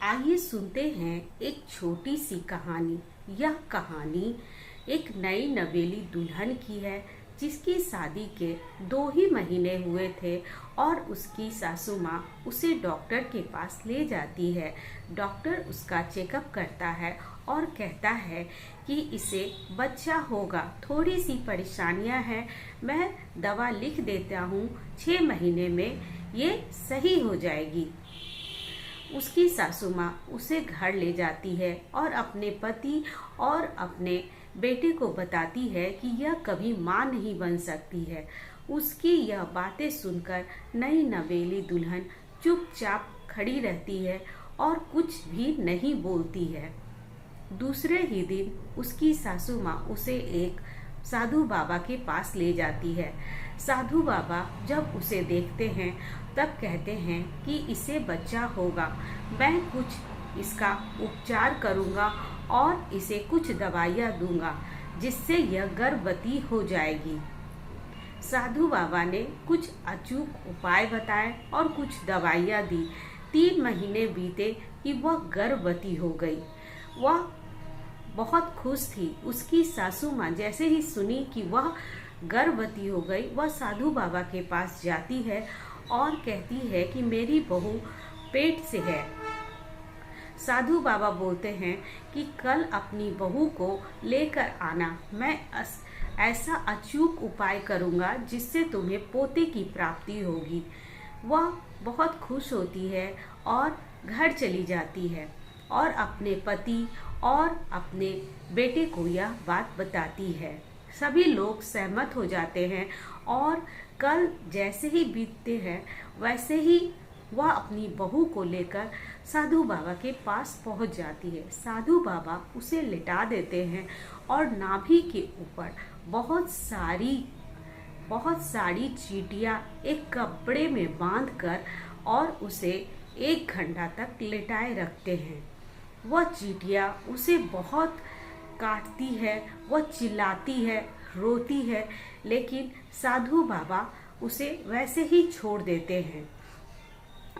आइए सुनते हैं एक छोटी सी कहानी। यह कहानी एक नई नवेली दुल्हन की है जिसकी शादी के 2 ही महीने हुए थे और उसकी सासू माँ उसे डॉक्टर के पास ले जाती है। डॉक्टर उसका चेकअप करता है और कहता है कि इसे बच्चा होगा, थोड़ी सी परेशानियां हैं, मैं दवा लिख देता हूँ, 6 महीने में ये सही हो जाएगी। उसकी सासू माँ उसे घर ले जाती है और अपने पति और अपने बेटे को बताती है कि यह कभी माँ नहीं बन सकती है। उसकी यह बातें सुनकर नई नवेली दुल्हन चुपचाप खड़ी रहती है और कुछ भी नहीं बोलती है। दूसरे ही दिन उसकी सासू माँ उसे एक साधु बाबा के पास ले जाती है। साधु बाबा जब उसे देखते हैं तब कहते हैं कि इसे बच्चा होगा, मैं कुछ इसका उपचार करूँगा और इसे कुछ दवाइयाँ दूंगा जिससे यह गर्भवती हो जाएगी। साधु बाबा ने कुछ अचूक उपाय बताए और कुछ दवाइयाँ दी। 3 महीने बीते कि वह गर्भवती हो गई। वह बहुत खुश थी। उसकी सासू माँ जैसे ही सुनी कि वह गर्भवती हो गई, वह साधु बाबा के पास जाती है और कहती है कि मेरी बहू पेट से है। साधु बाबा बोलते हैं कि कल अपनी बहू को लेकर आना, मैं ऐसा अचूक उपाय करूंगा जिससे तुम्हें पोते की प्राप्ति होगी। वह बहुत खुश होती है और घर चली जाती है और अपने पति और अपने बेटे को यह बात बताती है। सभी लोग सहमत हो जाते हैं और कल जैसे ही बीतते हैं वैसे ही वह अपनी बहू को लेकर साधु बाबा के पास पहुंच जाती है। साधु बाबा उसे लिटा देते हैं और नाभि के ऊपर बहुत सारी चींटियां एक कपड़े में बांधकर और उसे 1 घंटा तक लिटाए रखते हैं। वह चींटियां उसे बहुत काटती है, वह चिल्लाती है, रोती है, लेकिन साधु बाबा उसे वैसे ही छोड़ देते हैं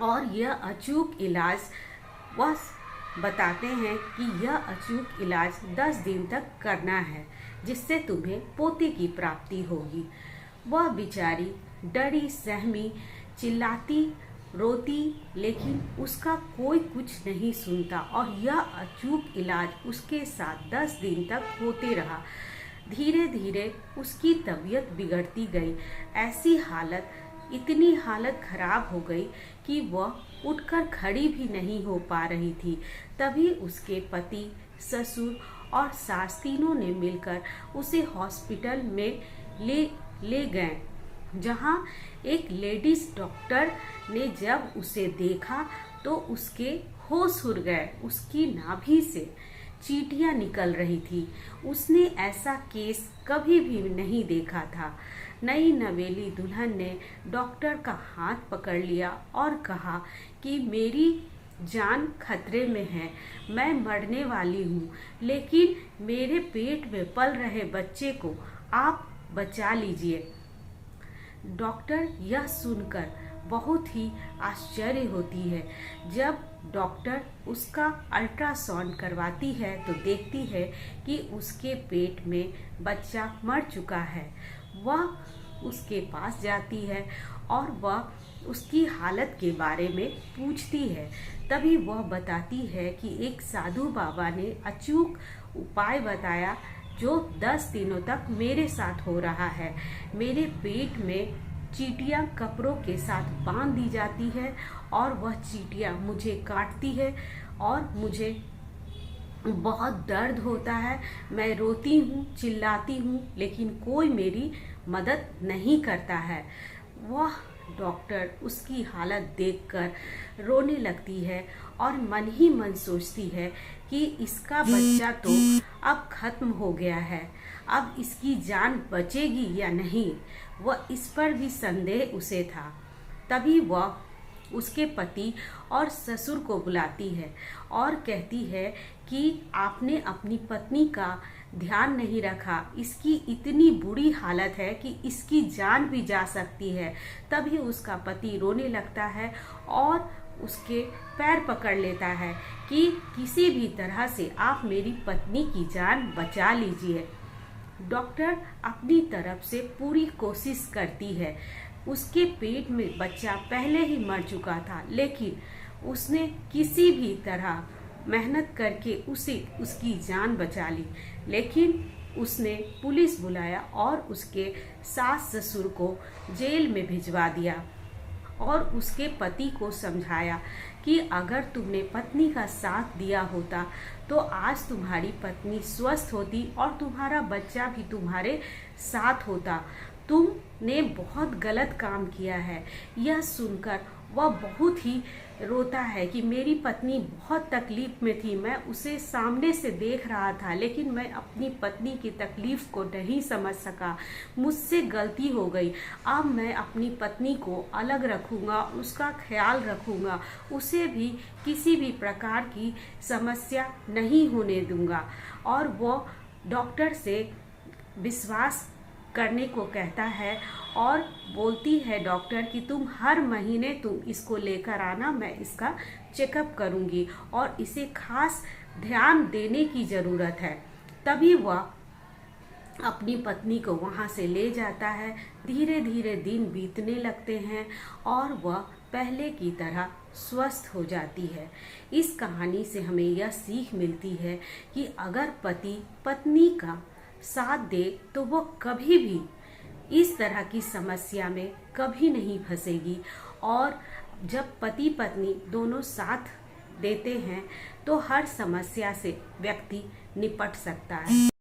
और यह अचूक इलाज वह बताते हैं कि यह अचूक इलाज 10 दिन तक करना है जिससे तुम्हें पोते की प्राप्ति होगी। वह बेचारी डरी सहमी चिल्लाती रोती, लेकिन उसका कोई कुछ नहीं सुनता और यह अचूक इलाज उसके साथ 10 दिन तक होते रहा। धीरे धीरे उसकी तबीयत बिगड़ती गई। इतनी हालत खराब हो गई कि वह उठकर खड़ी भी नहीं हो पा रही थी। तभी उसके पति, ससुर और सास तीनों ने मिलकर उसे हॉस्पिटल में ले गए, जहां एक लेडीज डॉक्टर ने जब उसे देखा तो उसके होश उड़ गए। उसकी नाभि से चींटियां निकल रही थी। उसने ऐसा केस कभी भी नहीं देखा था। नई नवेली दुल्हन ने डॉक्टर का हाथ पकड़ लिया और कहा कि मेरी जान खतरे में है, मैं मरने वाली हूँ, लेकिन मेरे पेट में पल रहे बच्चे को आप बचा लीजिए। डॉक्टर यह सुनकर बहुत ही आश्चर्य होती है। जब डॉक्टर उसका अल्ट्रासाउंड करवाती है तो देखती है कि उसके पेट में बच्चा मर चुका है। वह उसके पास जाती है और वह उसकी हालत के बारे में पूछती है। तभी वह बताती है कि एक साधु बाबा ने अचूक उपाय बताया जो 10 दिनों तक मेरे साथ हो रहा है। मेरे पेट में चींटियां कपड़ों के साथ बांध दी जाती है और वह चींटियां मुझे काटती है और मुझे बहुत दर्द होता है। मैं रोती हूँ, चिल्लाती हूँ, लेकिन कोई मेरी मदद नहीं करता है। वह डॉक्टर उसकी हालत देखकर रोने लगती है और मन ही मन सोचती है कि इसका बच्चा तो अब खत्म हो गया है, अब इसकी जान बचेगी या नहीं, वह इस पर भी संदेह उसे था। तभी वह उसके पति और ससुर को बुलाती है और कहती है कि आपने अपनी पत्नी का ध्यान नहीं रखा, इसकी इतनी बुरी हालत है कि इसकी जान भी जा सकती है। तभी उसका पति रोने लगता है और उसके पैर पकड़ लेता है कि किसी भी तरह से आप मेरी पत्नी की जान बचा लीजिए। डॉक्टर अपनी तरफ से पूरी कोशिश करती है। उसके पेट में बच्चा पहले ही मर चुका था, लेकिन उसने किसी भी तरह मेहनत करके उसकी जान बचा ली। लेकिन उसने पुलिस बुलाया और उसके सास ससुर को जेल में भिजवा दिया और उसके पति को समझाया कि अगर तुमने पत्नी का साथ दिया होता तो आज तुम्हारी पत्नी स्वस्थ होती और तुम्हारा बच्चा भी तुम्हारे साथ होता। तुमने बहुत गलत काम किया है। यह सुनकर वह बहुत ही रोता है कि मेरी पत्नी बहुत तकलीफ में थी, मैं उसे सामने से देख रहा था, लेकिन मैं अपनी पत्नी की तकलीफ को नहीं समझ सका, मुझसे गलती हो गई। अब मैं अपनी पत्नी को अलग रखूंगा, उसका ख्याल रखूंगा, उसे भी किसी भी प्रकार की समस्या नहीं होने दूंगा। और वो डॉक्टर से विश्वास करने को कहता है और बोलती है डॉक्टर कि तुम हर महीने तुम इसको लेकर आना, मैं इसका चेकअप करूंगी और इसे खास ध्यान देने की ज़रूरत है। तभी वह अपनी पत्नी को वहाँ से ले जाता है। धीरे धीरे दिन बीतने लगते हैं और वह पहले की तरह स्वस्थ हो जाती है। इस कहानी से हमें यह सीख मिलती है कि अगर पति पत्नी का साथ दे तो वो कभी भी इस तरह की समस्या में कभी नहीं फंसेगी। और जब पति पत्नी दोनों साथ देते हैं तो हर समस्या से व्यक्ति निपट सकता है।